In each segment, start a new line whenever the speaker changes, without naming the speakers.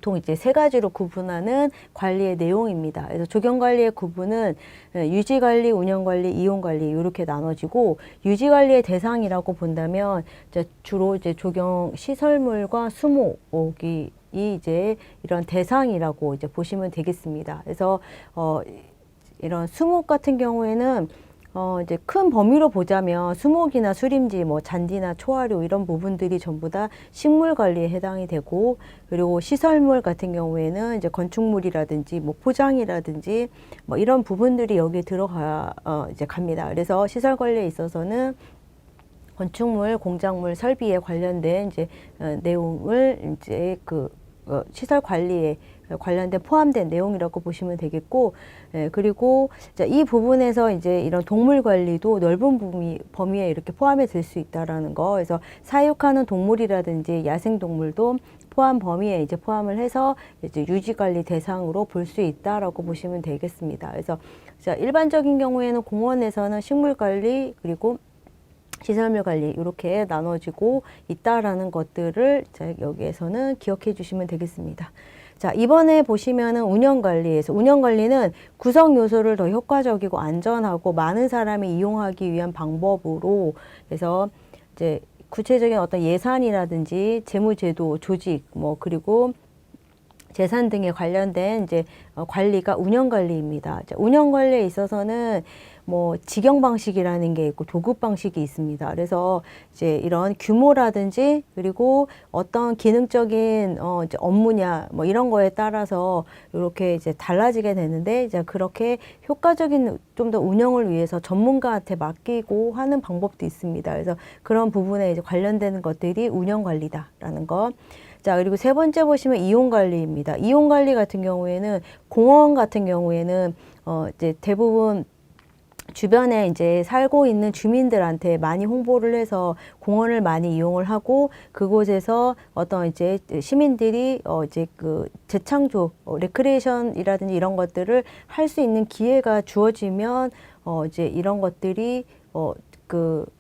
보통 이제 세 가지로 구분하는 관리의 내용입니다. 그래서 조경관리의 구분은 유지관리, 운영관리, 이용관리 이렇게 나눠지고, 유지관리의 대상이라고 본다면 주로 이제 조경 시설물과 수목이 이제 이런 대상이라고 이제 보시면 되겠습니다. 그래서 이런 수목 같은 경우에는 이제 큰 범위로 보자면 수목이나 수림지, 뭐 잔디나 초하류 이런 부분들이 전부 다 식물 관리에 해당이 되고, 그리고 시설물 같은 경우에는 이제 건축물이라든지 뭐 포장이라든지 뭐 이런 부분들이 여기에 들어가 이제 갑니다. 그래서 시설 관리에 있어서는 건축물, 공작물, 설비에 관련된 이제 내용을 이제 시설 관리에 관련된 포함된 내용이라고 보시면 되겠고, 그리고 이 부분에서 이제 이런 동물 관리도 넓은 범위에 이렇게 포함이 될 수 있다라는 거. 그래서 사육하는 동물이라든지 야생 동물도 포함 범위에 이제 포함을 해서 이제 유지 관리 대상으로 볼 수 있다라고 보시면 되겠습니다. 그래서 일반적인 경우에는 공원에서는 식물 관리 그리고 시설물 관리 이렇게 나눠지고 있다라는 것들을 여기에서는 기억해 주시면 되겠습니다. 자, 이번에 보시면은 운영관리에서, 운영관리는 구성 요소를 더 효과적이고 안전하고 많은 사람이 이용하기 위한 방법으로 해서 이제 구체적인 어떤 예산이라든지 재무제도, 조직, 뭐 그리고 재산 등에 관련된 이제 관리가 운영관리입니다. 운영관리에 있어서는 뭐 직영 방식이라는 게 있고 도급 방식이 있습니다. 그래서 이제 이런 규모라든지 그리고 어떤 기능적인 이제 업무냐 뭐 이런 거에 따라서 이렇게 이제 달라지게 되는데, 이제 그렇게 효과적인 좀 더 운영을 위해서 전문가한테 맡기고 하는 방법도 있습니다. 그래서 그런 부분에 이제 관련되는 것들이 운영관리다라는 거. 자, 그리고 세 번째 보시면 이용관리입니다. 이용관리 같은 경우에는 공원 같은 경우에는 이제 대부분 주변에 이제 살고 있는 주민들한테 많이 홍보를 해서 공원을 많이 이용을 하고, 그곳에서 어떤 이제 시민들이 이제 재창조, 레크레이션이라든지 이런 것들을 할 수 있는 기회가 주어지면 이제 이런 것들이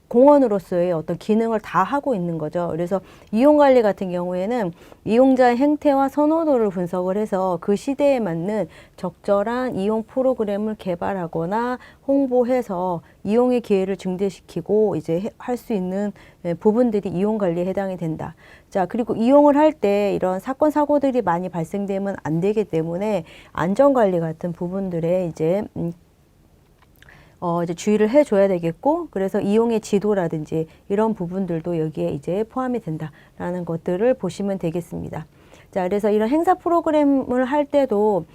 공원으로서의 어떤 기능을 다 하고 있는 거죠. 그래서 이용관리 같은 경우에는 이용자의 행태와 선호도를 분석을 해서 그 시대에 맞는 적절한 이용 프로그램을 개발하거나 홍보해서 이용의 기회를 증대시키고 이제 할 수 있는 부분들이 이용관리에 해당이 된다. 자, 그리고 이용을 할 때 이런 사건, 사고들이 많이 발생되면 안 되기 때문에 안전관리 같은 부분들에 이제 이제 주의를 해줘야 되겠고, 그래서 이용의 지도라든지 이런 부분들도 여기에 이제 포함이 된다라는 것들을 보시면 되겠습니다. 자, 그래서 이런 행사 프로그램을 할 때도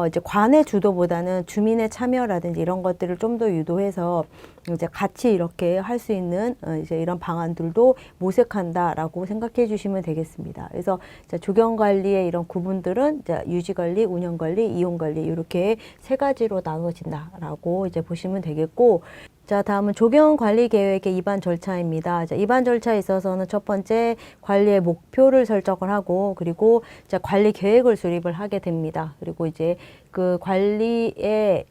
이제 관의 주도보다는 주민의 참여라든지 이런 것들을 좀 더 유도해서 이제 같이 이렇게 할 수 있는 이제 이런 방안들도 모색한다라고 생각해 주시면 되겠습니다. 그래서 조경관리의 이런 구분들은 유지관리, 운영관리, 이용관리 이렇게 세 가지로 나눠진다라고 이제 보시면 되겠고, 자, 다음은 조경관리계획의 입안 절차입니다. 자, 입안 절차에 있어서는 첫 번째 관리의 목표를 설정을 하고, 그리고 관리 계획을 수립을 하게 됩니다. 그리고 이제 그 관리에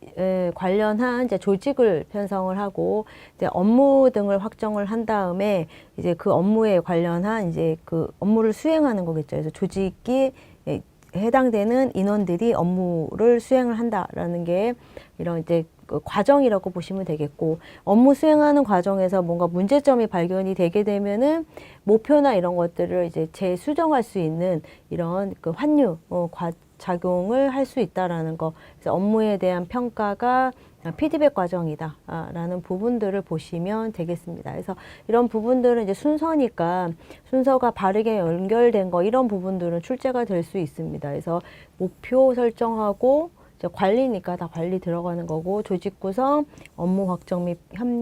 관련한 이제 조직을 편성을 하고, 이제 업무 등을 확정을 한 다음에 이제 그 업무에 관련한 이제 그 업무를 수행하는 거겠죠. 그래서 조직이 해당되는 인원들이 업무를 수행을 한다라는 게 이런 이제 과정이라고 보시면 되겠고, 업무 수행하는 과정에서 뭔가 문제점이 발견이 되게 되면은 목표나 이런 것들을 이제 재수정할 수 있는 이런 환유 작용을 할 수 있다라는 거. 그래서 업무에 대한 평가가 피드백 과정이다 라는 부분들을 보시면 되겠습니다. 그래서 이런 부분들은 이제 순서니까 순서가 바르게 연결된 거, 이런 부분들은 출제가 될 수 있습니다. 그래서 목표 설정하고 관리니까 다 관리 들어가는 거고, 조직 구성, 업무 확정 및 협력,